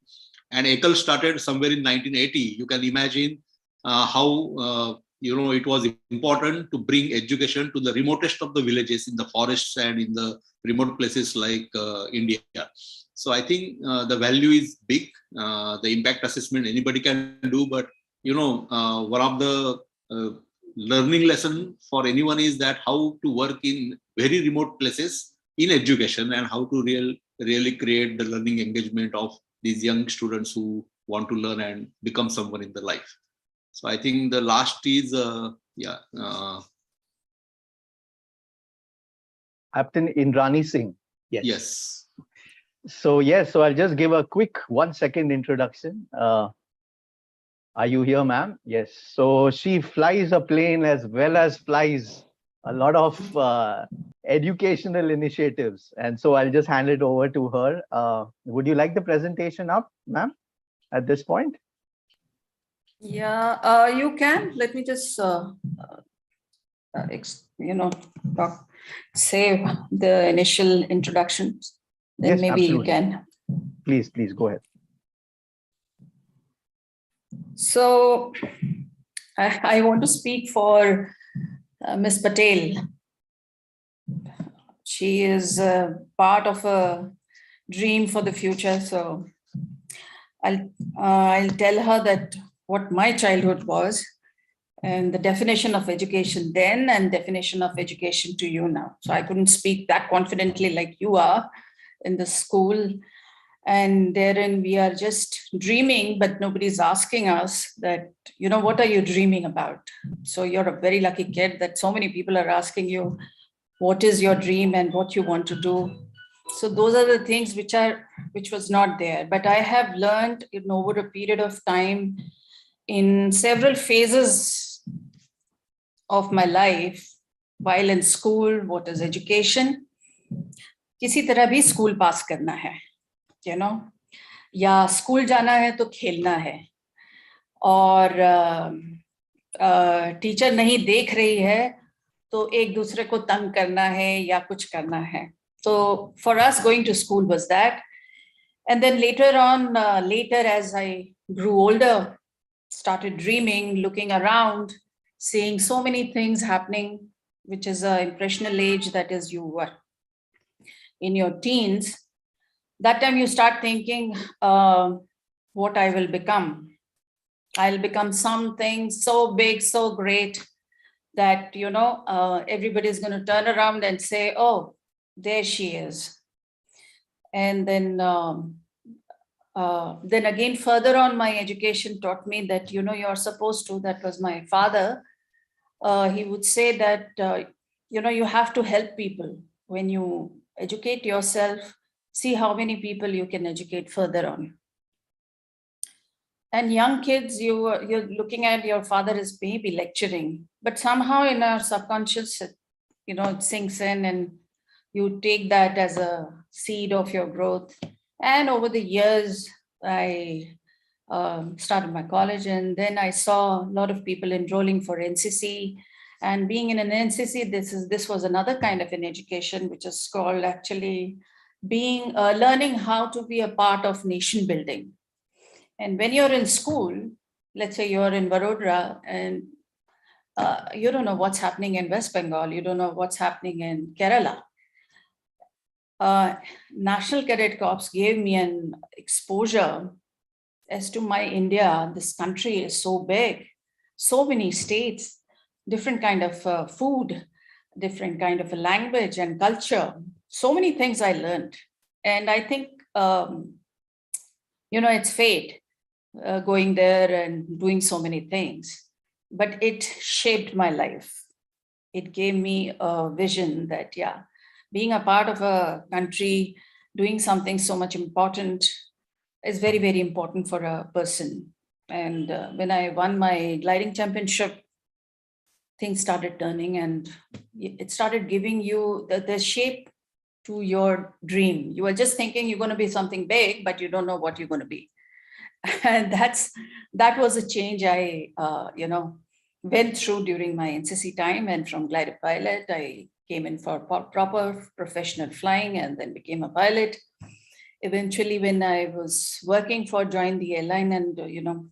And Ekal started somewhere in 1980. You can imagine how it was important to bring education to the remotest of the villages in the forests and in the remote places like India. So I think the value is big. The impact assessment anybody can do, but one of the learning lesson for anyone is that how to work in very remote places in education and how to really create the learning engagement of these young students who want to learn and become someone in their life. So I think the last is Captain Indrani Singh. Yes. So I'll just give a quick 1-second introduction. Are you here, ma'am? Yes. So she flies a plane as well as flies a lot of educational initiatives. And so I'll just hand it over to her. Would you like the presentation up, ma'am, at this point? Yeah, you can. Let me just, save the initial introductions. Then Yes, maybe absolutely. you can. Please go ahead. So I want to speak for Ms. Patel. She is part of a dream for the future. So I'll tell her that what my childhood was and the definition of education then and definition of education to you now. So I couldn't speak that confidently like you are in the school, and therein we are just dreaming, but nobody's asking us that, what are you dreaming about? So you're a very lucky kid that so many people are asking you, what is your dream and what you want to do? So those are the things which was not there. But I have learned over a period of time in several phases of my life, while in school, what is education? किसी तरह भी school पास करना है, you know, या school जाना है तो खेलना है, और टीचर नहीं देख रही है तो एक दूसरे को तंग करना है या कुछ करना है. So for us, going to school was that. And then later on, as I grew older, started dreaming, looking around, seeing so many things happening, which is an impressional age, that is, you were in your teens. That time you start thinking what I will become. I'll become something so big, so great that, you know, everybody's going to turn around and say, oh, there she is. And then again, further on, my education taught me that, you know, you're supposed to, that was my father. He would say that, you know, you have to help people. When you educate yourself, see how many people you can educate further on. And young kids, you're looking at your father as maybe lecturing, but somehow in our subconscious, you know, it sinks in and you take that as a seed of your growth. And over the years, I started my college, and then I saw a lot of people enrolling for NCC. And being in an NCC, this was another kind of an education, which is called actually being learning how to be a part of nation building. And when you're in school, let's say you're in Vadodara, and you don't know what's happening in West Bengal, you don't know what's happening in Kerala. National Cadet Corps gave me an exposure as to my India. This country is so big, so many states, different kind of food, different kind of a language and culture. So many things I learned. And I think, you know, it's fate going there and doing so many things, but it shaped my life. It gave me a vision that, yeah, being a part of a country, doing something so much important is very, very important for a person. And when I won my gliding championship, things started turning, and it started giving you the shape to your dream. You were just thinking you're going to be something big, but you don't know what you're going to be. And that was a change I, you know, went through during my NCC time. And from glider pilot, I came in for proper professional flying and then became a pilot. Eventually, when I was working for Join the Airline, and, you know,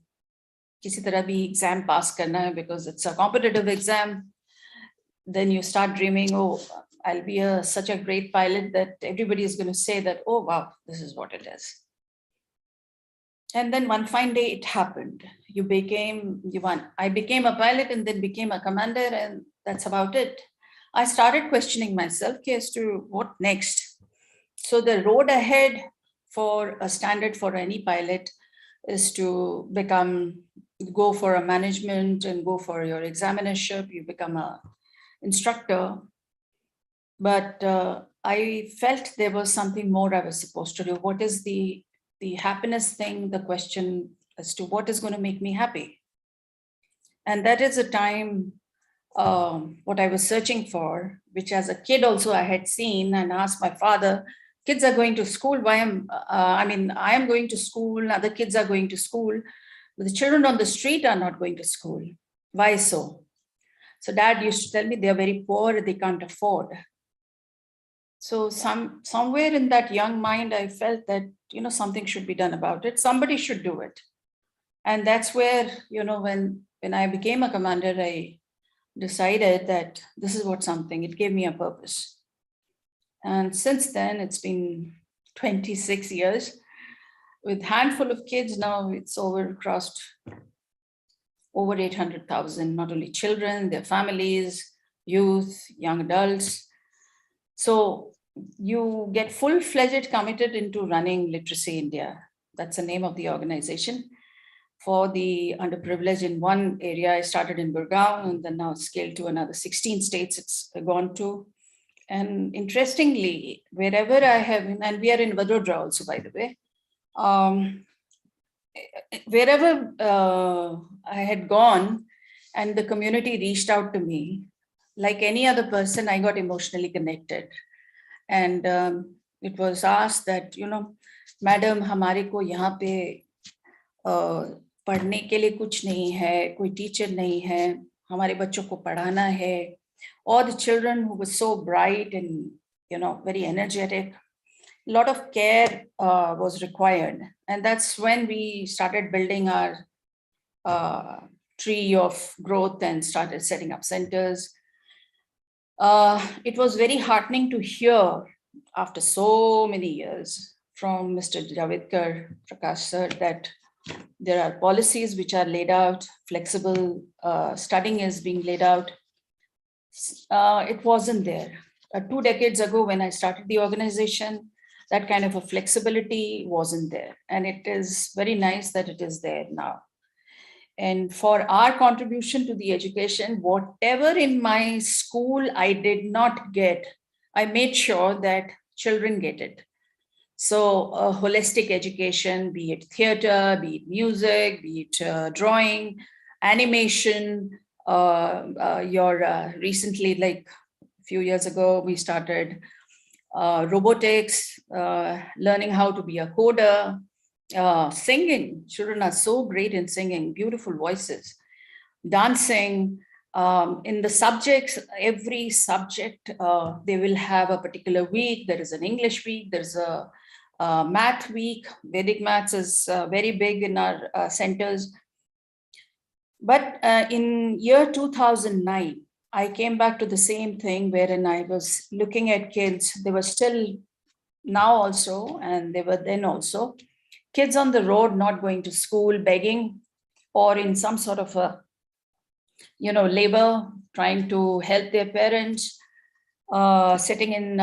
kisi tarah bhi exam pass karna hai because it's a competitive exam, then you start dreaming, oh, I'll be such a great pilot that everybody is going to say that, oh, wow, this is what it is. And then one fine day it happened. I became a pilot and then became a commander, and that's about it. I started questioning myself as to what next. So the road ahead for a standard for any pilot is to go for a management and go for your examinership. You become a instructor. But I felt there was something more I was supposed to do. What is the happiness thing? The question as to what is going to make me happy. And that is a time what I was searching for, which as a kid also I had seen and asked my father, kids are going to school. I am going to school, other kids are going to school, but the children on the street are not going to school. Why so? So dad used to tell me they're very poor, they can't afford. So somewhere in that young mind, I felt that, you know, something should be done about it. Somebody should do it. And that's where, you know, when I became a commander, I decided that this is it gave me a purpose. And since then, it's been 26 years with handful of kids. Now it's crossed over 800,000, not only children, their families, youth, young adults. So you get full-fledged committed into running Literacy India. That's the name of the organization. For the underprivileged in one area, I started in Gurgaon and then now scaled to another 16 states it's gone to. And interestingly, wherever I have, and we are in Vadodara also, by the way, wherever I had gone and the community reached out to me, like any other person, I got emotionally connected. And it was asked that, madam, हमारे को यहाँ पे पढ़ने के लिए कुछ नहीं है, कोई टीचर नहीं है, हमारे बच्चों को पढ़ाना है. All the children who were so bright and, very energetic, a lot of care was required. And that's when we started building our tree of growth and started setting up centers. It was very heartening to hear after so many years from Mr. Javadkar Prakash sir that there are policies which are laid out, flexible studying is being laid out. It wasn't there. 2 decades ago when I started the organization, that kind of a flexibility wasn't there. And it is very nice that it is there now. And for our contribution to the education, whatever in my school I did not get, I made sure that children get it. So a holistic education, be it theater, be it music, be it drawing, animation, recently, like a few years ago, we started robotics, learning how to be a coder, singing. Children are so great in singing, beautiful voices, dancing. In the subjects, every subject, they will have a particular week. There is an English week, there's a math week. Vedic maths is very big in our centers. But in year 2009, I came back to the same thing wherein I was looking at kids. They were still now also, and they were then also, kids on the road, not going to school, begging, or in some sort of a, labor, trying to help their parents, sitting in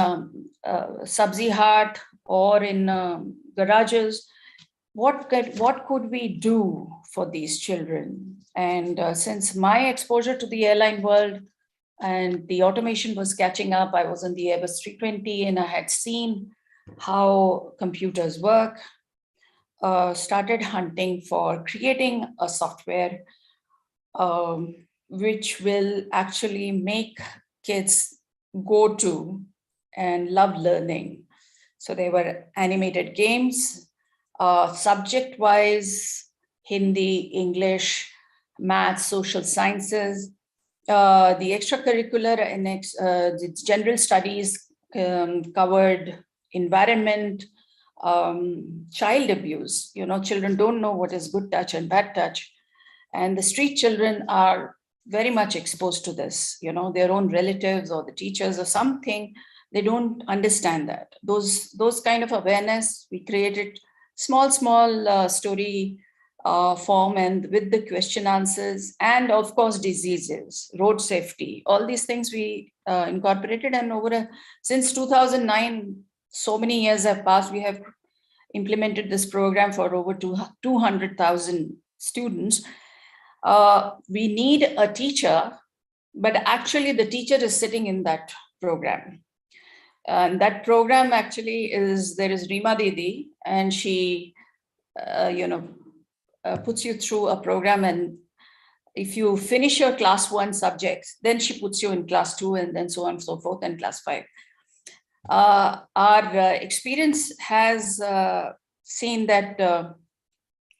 sabzi hut or in garages. What could we do for these children? And since my exposure to the airline world and the automation was catching up, I was on the Airbus 320 and I had seen how computers work, started hunting for creating a software which will actually make kids go to and love learning. So they were animated games, subject-wise, Hindi, English, math, social sciences, the extracurricular and the general studies covered environment, child abuse. Children don't know what is good touch and bad touch. And the street children are very much exposed to this, their own relatives or the teachers or something, they don't understand that. Those kind of awareness, we created small story form and with the question answers, and of course diseases, road safety, all these things we incorporated. And since 2009, so many years have passed, we have implemented this program for over 200,000 students. We need a teacher, but actually the teacher is sitting in that program. And that program actually there is Rima Didi, and she, puts you through a program. And if you finish your class 1 subjects, then she puts you in class 2 and then so on and so forth, and class 5. Our experience has seen that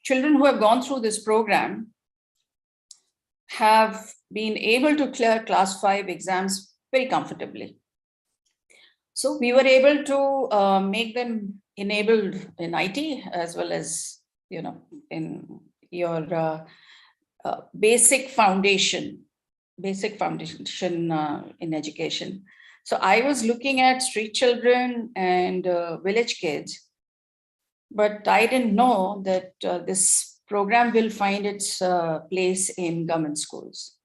children who have gone through this program have been able to clear class 5 exams very comfortably. So we were able to make them enabled in IT as well as, in your basic foundation in education. So I was looking at street children and village kids, but I didn't know that this program will find its place in government schools.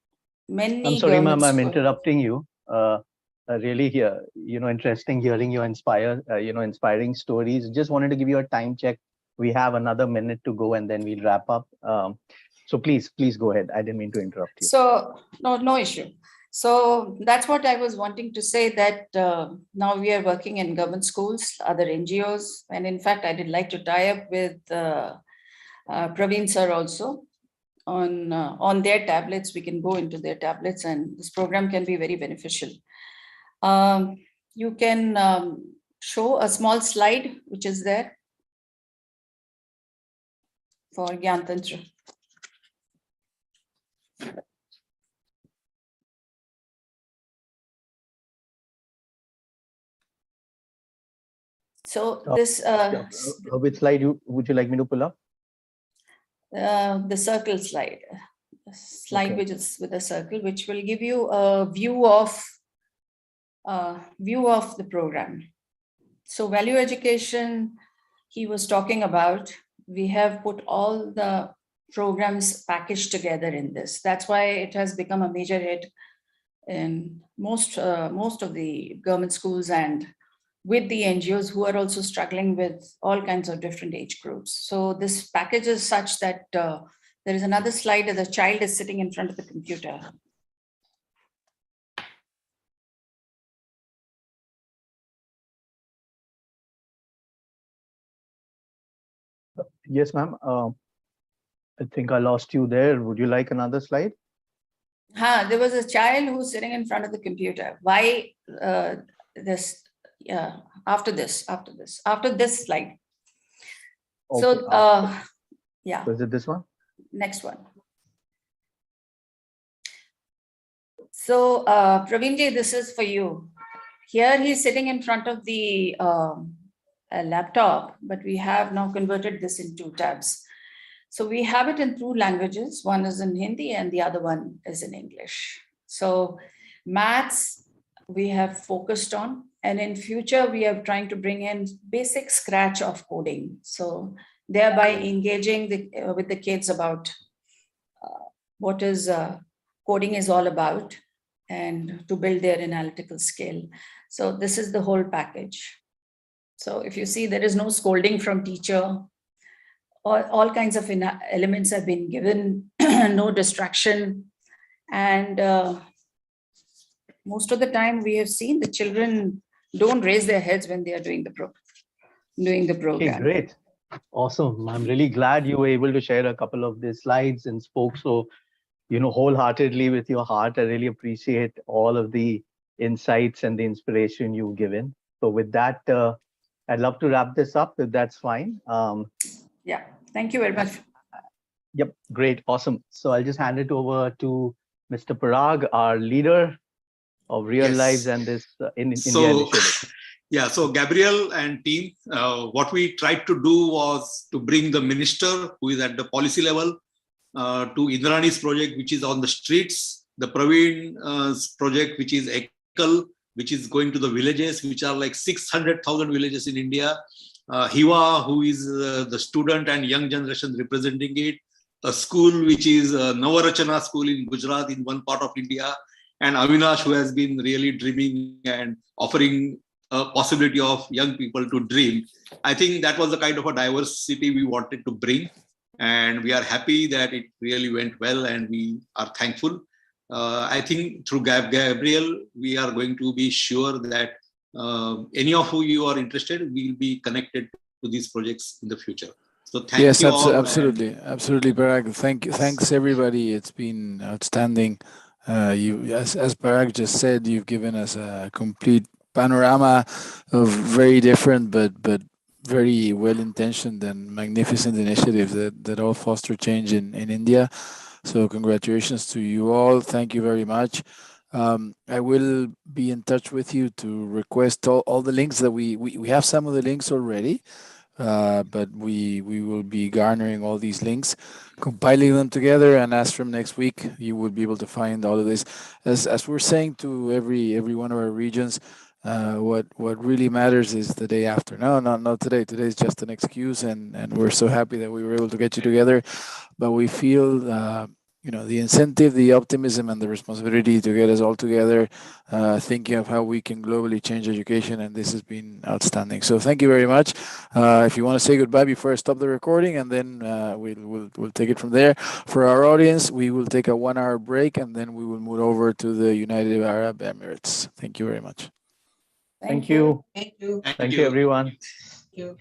I'm sorry, ma'am, I'm interrupting you. Really interesting hearing your inspiring stories. Just wanted to give you a time check. We have another minute to go and then we'll wrap up. So please go ahead. I didn't mean to interrupt you. So no issue. So that's what I was wanting to say, that now we are working in government schools, other NGOs. And in fact, I did like to tie up with Praveen sir also on their tablets. We can go into their tablets and this program can be very beneficial. You can show a small slide which is there for Gyan Tantra. So this Which slide would you like me to pull up? the circle slide, Okay. which is with a circle, which will give you a view of the program. So value education, he was talking about, we have put all the programs packaged together in this. That's why it has become a major hit in most of the government schools and with the NGOs who are also struggling with all kinds of different age groups. So this package is such that there is another slide that the child is sitting in front of the computer. Yes, ma'am. I think I lost you there. Would you like another slide? There was a child who's sitting in front of the computer. Why this? Yeah, after this slide. So Okay, yeah, is it this one? next one. So Praveenji, this is for you. Here he's sitting in front of the a laptop, but we have now converted this into tabs. So we have it in two languages. One is in Hindi and the other one is in English. So maths we have focused on, and in future we are trying to bring in basic scratch of coding. So thereby engaging with the kids about what is coding is all about and to build their analytical skill. So this is the whole package. So if you see, there is no scolding from teacher. All kinds of elements have been given, no distraction. And most of the time we have seen the children don't raise their heads when they are doing the program. Okay, great. Awesome. I'm really glad you were able to share a couple of these slides and spoke so, wholeheartedly with your heart. I really appreciate all of the insights and the inspiration you've given. So with that, I'd love to wrap this up if that's fine. Yeah, thank you very much. Yep, great, awesome. So I'll just hand it over to Mr. Parag, our leader of Real Yes. Lives and this in India So, initiative. yeah, so Gabriel and team, what we tried to do was to bring the minister who is at the policy level to Indrani's project, which is on the streets, the Praveen's project, which is Ekal, which is going to the villages, which are like 600,000 villages in India. Hiva, who is the student and young generation representing it, a school which is Navarachana school in Gujarat in one part of India, and Avinash, who has been really dreaming and offering a possibility of young people to dream. I think that was the kind of a diversity we wanted to bring, and we are happy that it really went well, and we are thankful. I think through Gabriel, we are going to be sure that any of you are interested will be connected to these projects in the future. So thank you all. Absolutely, Parag. Thanks everybody. It's been outstanding. As Parag just said, you've given us a complete panorama of very different but very well-intentioned and magnificent initiatives that all foster change in India. So congratulations to you all. Thank you very much. I will be in touch with you to request all the links that we have some of the links already, but we will be garnering all these links, compiling them together, and as from next week, you will be able to find all of this. As we're saying to every one of our regions, what really matters is the day after. No, not today. Today is just an excuse, and we're so happy that we were able to get you together. But we feel, the incentive, the optimism, and the responsibility to get us all together, thinking of how we can globally change education, and this has been outstanding. So thank you very much. If you want to say goodbye before I stop the recording, and then we'll take it from there. For our audience, we will take a 1-hour break, and then we will move over to the United Arab Emirates. Thank you very much. Thank you. Thank you. Thank you, everyone. Thank you.